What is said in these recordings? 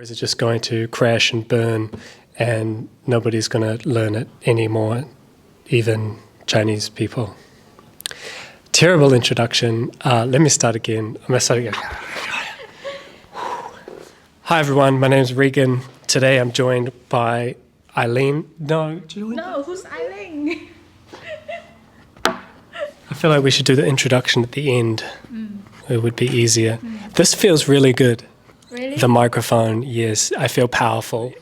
is it just going to crash and burn and nobody's going to learn it anymore, even Chinese people? Terrible introduction. Let me start again. I'm going to start again. Hi, everyone. My name is Regan. Today I'm joined by Elaine. No, Julie? No, who's Elaine? I feel like we should do the introduction at the end. It would be easier. This feels really good. Really? The microphone, yes. I feel powerful.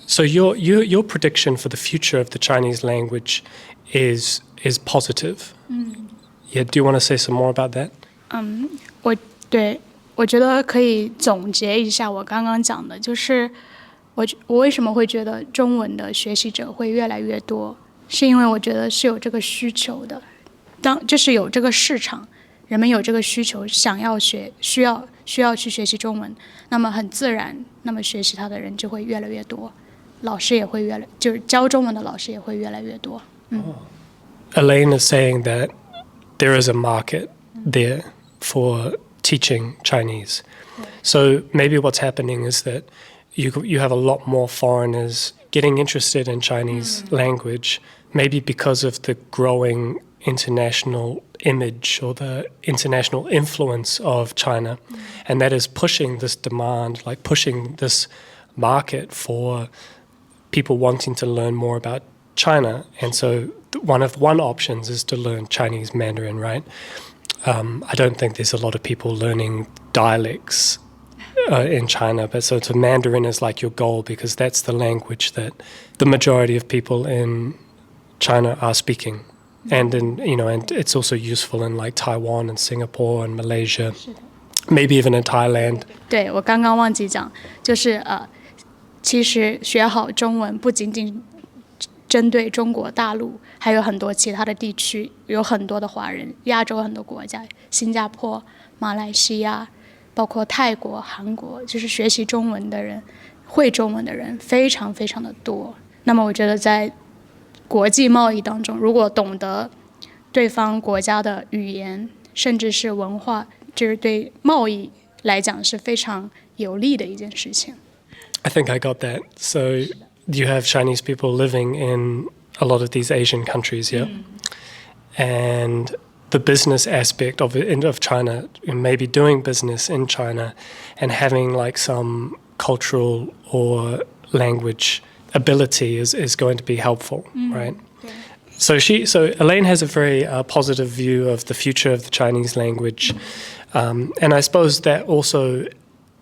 So your prediction for the future of the Chinese language is positive. Yeah. Do you want to say some more about that? 我觉得可以总结一下我刚刚讲的，就是我为什么会觉得中文的学习者会越来越多，是因为我觉得是有这个需求的，就是有这个市场，人们有这个需求，想要学，需要去学习中文，那么很自然，那么学习它的人就会越来越多，老师也会就是教中文的老师也会越来越多。Elaine is saying that there is a market there for teaching Chinese. So maybe what's happening is that you have a lot more foreigners getting interested in Chinese language, maybe because of the growing international image or the international influence of China. And that is pushing this demand, like pushing this market for people wanting to learn more about China. And so one options is to learn Chinese Mandarin, right? I don't think there's a lot of people learning dialects in China, but so Mandarin is like your goal because that's the language that the majority of people in China are speaking. And and it's also useful in like Taiwan and Singapore and Malaysia, maybe even in Thailand. 对，我刚刚忘记讲，就是其实学好中文不仅仅针对中国大陆，还有很多其他的地区，有很多的华人，亚洲很多国家，新加坡、马来西亚，包括泰国、韩国，就是学习中文的人、会中文的人非常非常的多。那么我觉得在国际贸易当中，如果懂得对方国家的语言，甚至是文化，就是对贸易来讲是非常有利的一件事情。I think I got that. So you have Chinese people living in a lot of these Asian countries, yeah? And the business aspect of China, maybe doing business in China and having like some cultural or language ability is going to be helpful, right? Yeah. So Elaine has a very positive view of the future of the Chinese language. And I suppose that also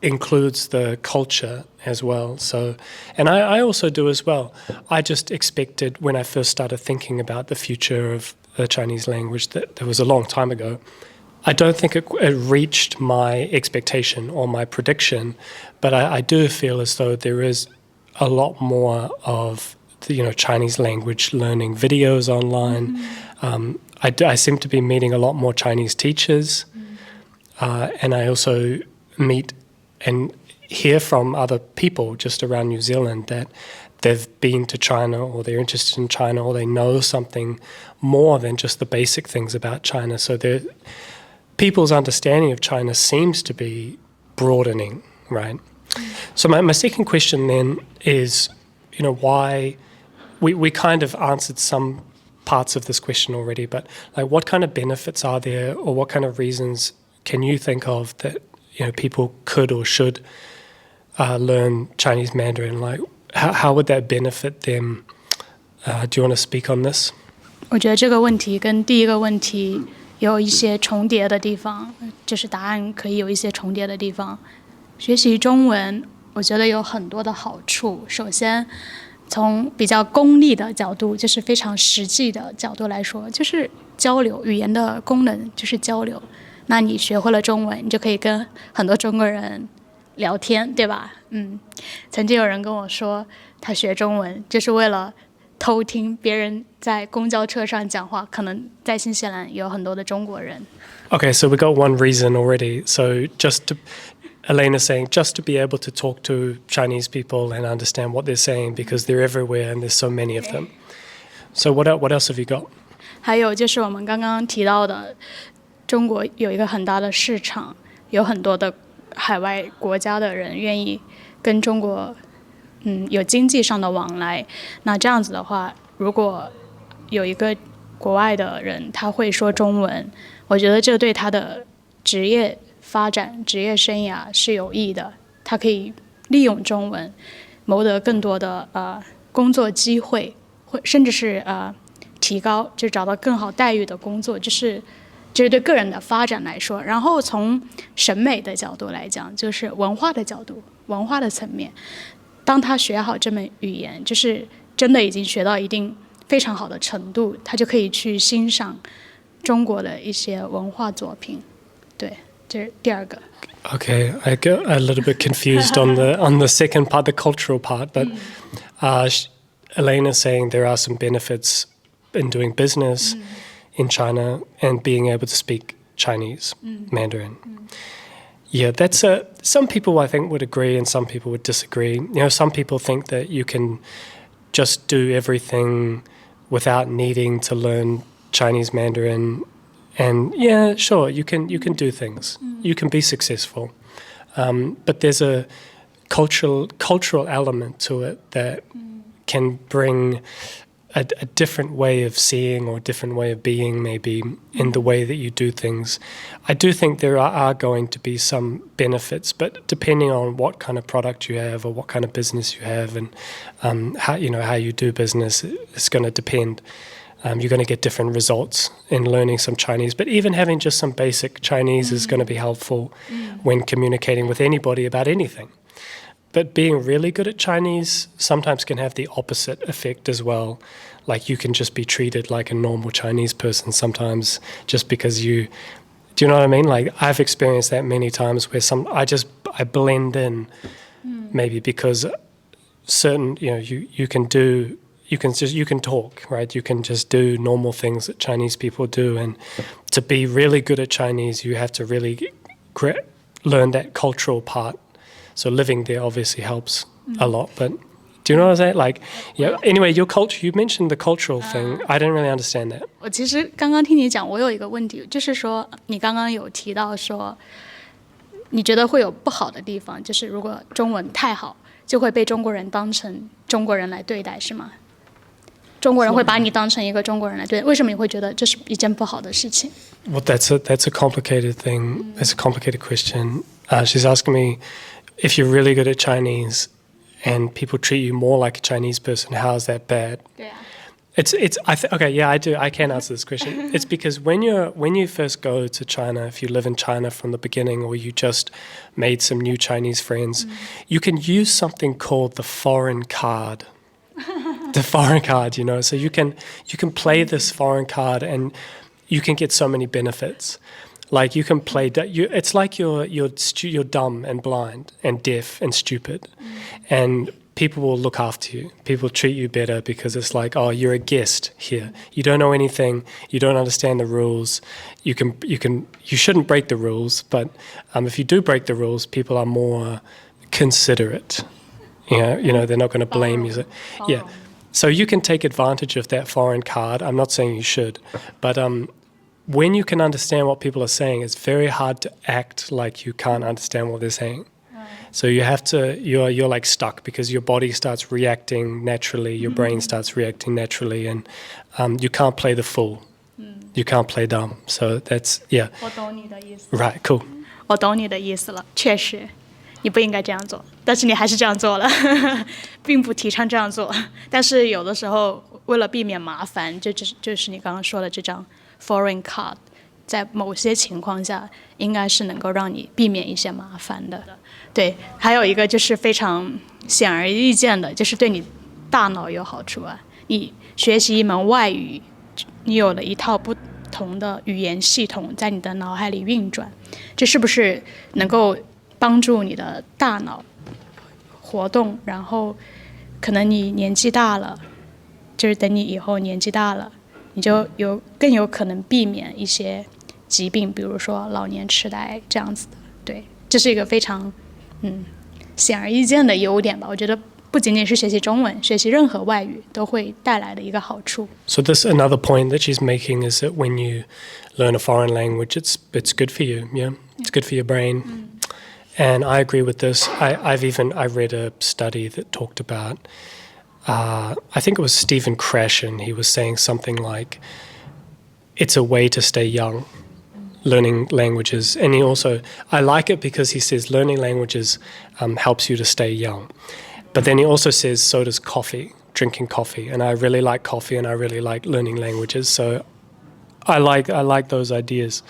includes the culture as well. So, and I also do as well. I just expected when I first started thinking about the future of the Chinese language that was a long time ago. I don't think it reached my expectation or my prediction, but I do feel as though there is a lot more of the, Chinese language learning videos online. I seem to be meeting a lot more Chinese teachers, and I also meet and hear from other people just around New Zealand that they've been to China or they're interested in China or they know something more than just the basic things about China. So people's understanding of China seems to be broadening, right? So my second question then is, why we kind of answered some parts of this question already, but like what kind of benefits are there or what kind of reasons can you think of that people could or should learn Chinese Mandarin? Like, how would that benefit them? Do you want to speak on this? 我觉得这个问题跟第一个问题有一些重叠的地方，就是答案可以有一些重叠的地方。学习中文，我觉得有很多的好处。首先，从比较功利的角度，就是非常实际的角度来说，就是交流，语言的功能就是交流。那你学会了中文，你就可以跟很多中国人聊天，对吧？曾经有人跟我说，他学中文就是为了偷听别人在公交车上讲话，可能在新西兰有很多的中国人。Okay, so we got one reason already. So Elaine is saying just to be able to talk to Chinese people and understand what they're saying because they're everywhere and there's so many of them. So what else have you got? 还有就是我们刚刚提到的，中国有一个很大的市场，有很多的海外国家的人愿意跟中国有经济上的往来。那这样子的话，如果有一个国外的人他会说中文，我觉得这对他的职业发展、职业生涯是有益的。他可以利用中文谋得更多的工作机会，甚至是提高，就找到更好待遇的工作，就是对个人的发展来说。然后从审美的角度来讲，就是文化的角度、文化的层面，当他学好这门语言，就是真的已经学到一定非常好的程度，他就可以去欣赏中国的一些文化作品。对，这是第二个。Okay, I get a little bit confused on the second part, the cultural part, but Elaine is saying there are some benefits in doing business in China and being able to speak Chinese, Mandarin. Yeah, that's some people I think would agree and some people would disagree. You know, some people think that you can just do everything without needing to learn Chinese Mandarin. And yeah, sure, you can do things. You can be successful. But there's a cultural element to it that can bring a different way of seeing or a different way of being, maybe, in the way that you do things. I do think there are going to be some benefits, but depending on what kind of product you have or what kind of business you have and how you do business, it's going to depend. You're going to get different results in learning some Chinese. But even having just some basic Chinese is going to be helpful when communicating with anybody about anything. But being really good at Chinese sometimes can have the opposite effect as well. Like you can just be treated like a normal Chinese person sometimes just because do you know what I mean? Like I've experienced that many times where I blend in maybe because certain, you can talk, right? You can just do normal things that Chinese people do. And to be really good at Chinese, you have to really learn that cultural part. So living there obviously helps a lot. But do you know what I'm saying? Like, yeah. Anyway, your culture. You mentioned the cultural thing. I don't really understand that. 我其实刚刚听你讲，我有一个问题，就是说你刚刚有提到说，你觉得会有不好的地方，就是如果中文太好，就会被中国人当成中国人来对待，是吗？中国人会把你当成一个中国人来对待，为什么你会觉得这是一件不好的事情？ Well, that's a complicated thing. It's a complicated question. She's asking me if you're really good at Chinese and people treat you more like a Chinese person, how is that bad? Yeah. Okay, yeah, I do. I can answer this question. It's because when you first go to China, if you live in China from the beginning, or you just made some new Chinese friends, you can use something called the foreign card. The foreign card, so you can play this foreign card and you can get so many benefits. Like you can play, it's like you're dumb and blind and deaf and stupid, and people will look after you. People treat you better because it's like, oh, you're a guest here. You don't know anything. You don't understand the rules. You shouldn't break the rules, but if you do break the rules, people are more considerate. They're not going to blame you. Yeah. So you can take advantage of that foreign card. I'm not saying you should, but when you can understand what people are saying, it's very hard to act like you can't understand what they're saying. So you're like stuck because your body starts reacting naturally, your brain starts reacting naturally, and you can't play the fool. You can't play dumb. So that's, yeah. 我懂你的意思。 Right, cool. 我懂你的意思了，确实，你不应该这样做，但是你还是这样做了，并不提倡这样做。但是有的时候为了避免麻烦，就是你刚刚说的这张 foreign card， 在某些情况下应该是能够让你避免一些麻烦的。对，还有一个就是非常显而易见的，就是对你大脑有好处啊。你学习一门外语，你有了一套不同的语言系统在你的脑海里运转，这是不是能够帮助你的大脑活动？然后可能你年纪大了，就是等你以后年纪大了，你就更有可能避免一些疾病，比如说老年痴呆这样子的。对，这是一个非常显而易见的优点吧。我觉得不仅仅是学习中文，学习任何外语都会带来的一个好处。 So this another point that she's making is that when you learn a foreign language, it's good for you, yeah? It's good for your brain. And I agree with this. I read a study that talked about, I think it was Stephen Krashen. He was saying something like, it's a way to stay young, learning languages. And I like it because he says learning languages helps you to stay young. But then he also says so does drinking coffee. And I really like coffee and I really like learning languages. So I like those ideas.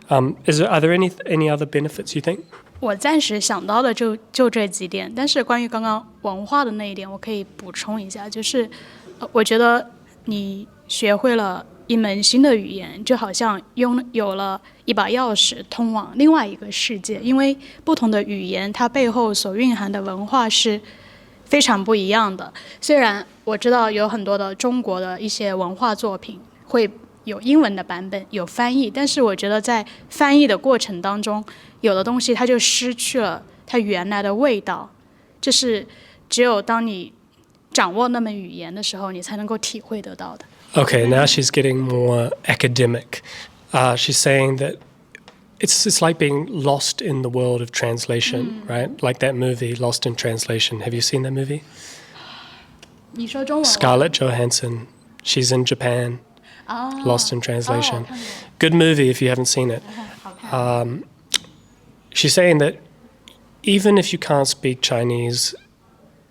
Are there any other benefits you think? 我暂时想到的就这几点，但是关于刚刚文化的那一点，我可以补充一下，就是我觉得你学会了一门新的语言，就好像拥有了一把钥匙通往另外一个世界，因为不同的语言它背后所蕴含的文化是非常不一样的。虽然我知道有很多的中国的一些文化作品会有英文的版本，有翻译，但是我觉得在翻译的过程当中，有的东西它就失去了它原来的味道，就是只有当你掌握那门语言的时候，你才能够体会得到的。Okay, now she's getting more academic. She's saying that it's like being lost in the world of translation, right? Like that movie, Lost in Translation. Have you seen that movie? 你说中文 Scarlett Johansson. She's in Japan. Lost in Translation. Good movie if you haven't seen it. She's saying that even if you can't speak Chinese,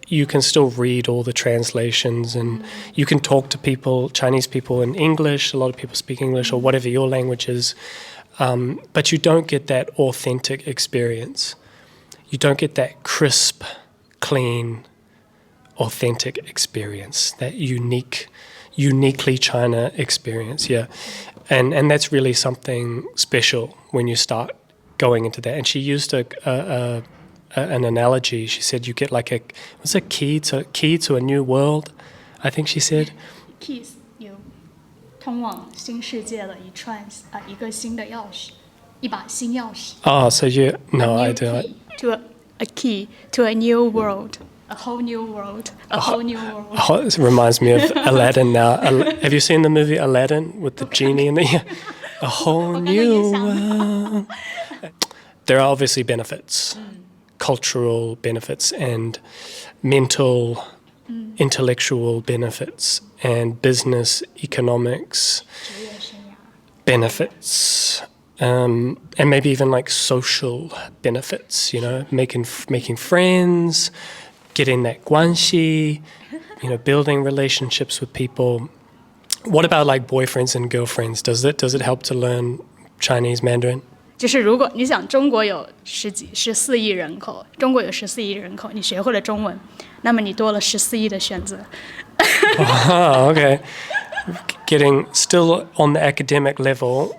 you can still read all the translations and you can talk to people, Chinese people in English. A lot of people speak English or whatever your language is. But you don't get that authentic experience. You don't get that crisp, clean, authentic experience, that uniquely China experience, yeah. And that's really something special when you start going into that. And she used an analogy. She said you get like a key to a new world, I think she said. Keys 有通往新世界的一个新的钥匙，一把新钥匙。Oh, so I do. A key to a new world. A whole new world. A whole new world. Oh, it reminds me of Aladdin now. Have you seen the movie Aladdin with the genie in the a whole new world? There are obviously benefits, cultural benefits and mental, intellectual benefits and business economics benefits. And maybe even like social benefits, making friends, getting that guanxi, building relationships with people. What about like boyfriends and girlfriends? Does it help to learn Chinese Mandarin? 就是如果你想中国有14亿人口，你学会了中文，那么你多了14亿的选择。Okay. Getting still on the academic level,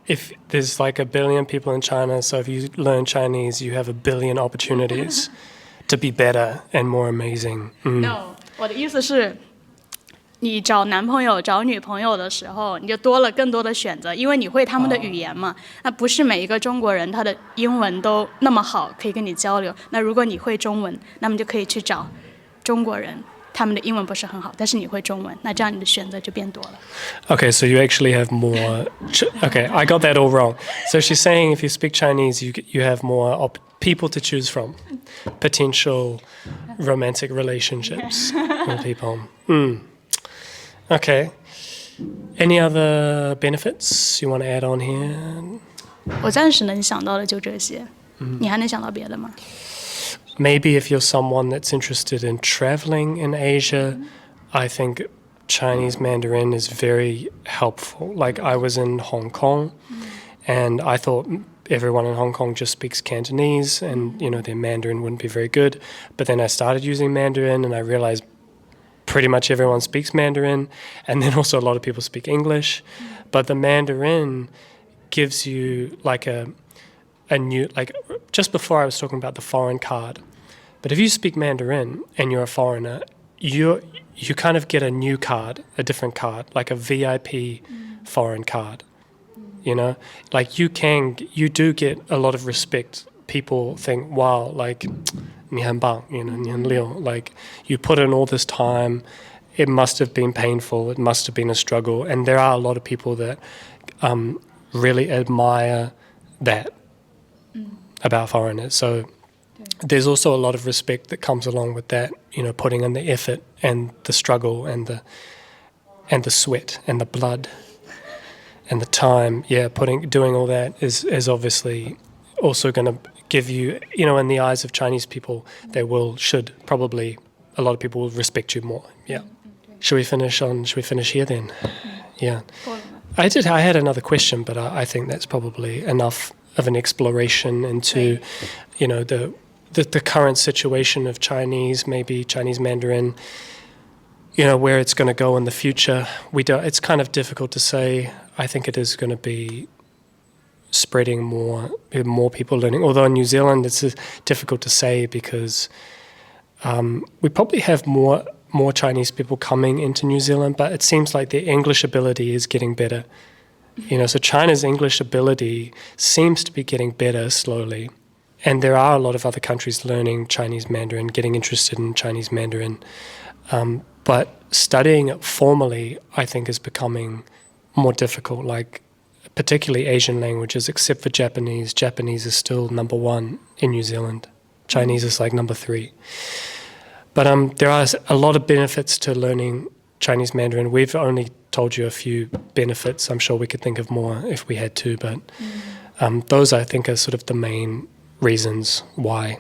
if there's like 1 billion people in China, so if you learn Chinese, you have 1 billion opportunities to be better and more amazing. No, 我的意思是，你找男朋友、找女朋友的时候，你就多了更多的选择，因为你会他们的语言嘛。那不是每一个中国人他的英文都那么好，可以跟你交流。那如果你会中文，那么就可以去找中国人。他们的英文不是很好，但是你会中文，那这样你的选择就变多了。Okay, so you actually have more. Okay, I got that all wrong. So she's saying if you speak Chinese, you have more people to choose from, potential romantic relationships with people. Okay. Any other benefits you want to add on here? 我暂时能想到的就这些。你还能想到别的吗？ Maybe if you're someone that's interested in traveling in Asia, I think Chinese Mandarin is very helpful. Like I was in Hong Kong and I thought everyone in Hong Kong just speaks Cantonese and, their Mandarin wouldn't be very good. But then I started using Mandarin and I realized pretty much everyone speaks Mandarin. And then also a lot of people speak English. But the Mandarin gives you like a new, like just before I was talking about the foreign card. But if you speak Mandarin and you're a foreigner, you kind of get a new card, a different card, like a VIP foreign card. Like you do get a lot of respect. People think, wow, like 你很棒, 你很溜. Like you put in all this time. It must have been painful. It must have been a struggle. And there are a lot of people that really admire that. about foreigners. So there's also a lot of respect that comes along with that, putting in the effort and the struggle and the sweat and the blood and the time. Yeah, doing all that is obviously also going to give you, in the eyes of Chinese people, a lot of people will respect you more. Yeah. Should we finish here then? Yeah. I had another question, but I think that's probably enough of an exploration into, the current situation of Chinese, maybe Chinese Mandarin, where it's going to go in the future. It's kind of difficult to say. I think it is going to be spreading more people learning. Although in New Zealand, it's difficult to say because we probably have more Chinese people coming into New Zealand, but it seems like their English ability is getting better. So China's English ability seems to be getting better slowly. And there are a lot of other countries learning Chinese Mandarin, getting interested in Chinese Mandarin. But studying it formally, I think, is becoming more difficult, like particularly Asian languages, except for Japanese. Japanese is still number 1 in New Zealand. Chinese is like number 3. But there are a lot of benefits to learning Chinese Mandarin. We've only told you a few benefits. I'm sure we could think of more if we had to, but those I think are sort of the main reasons why.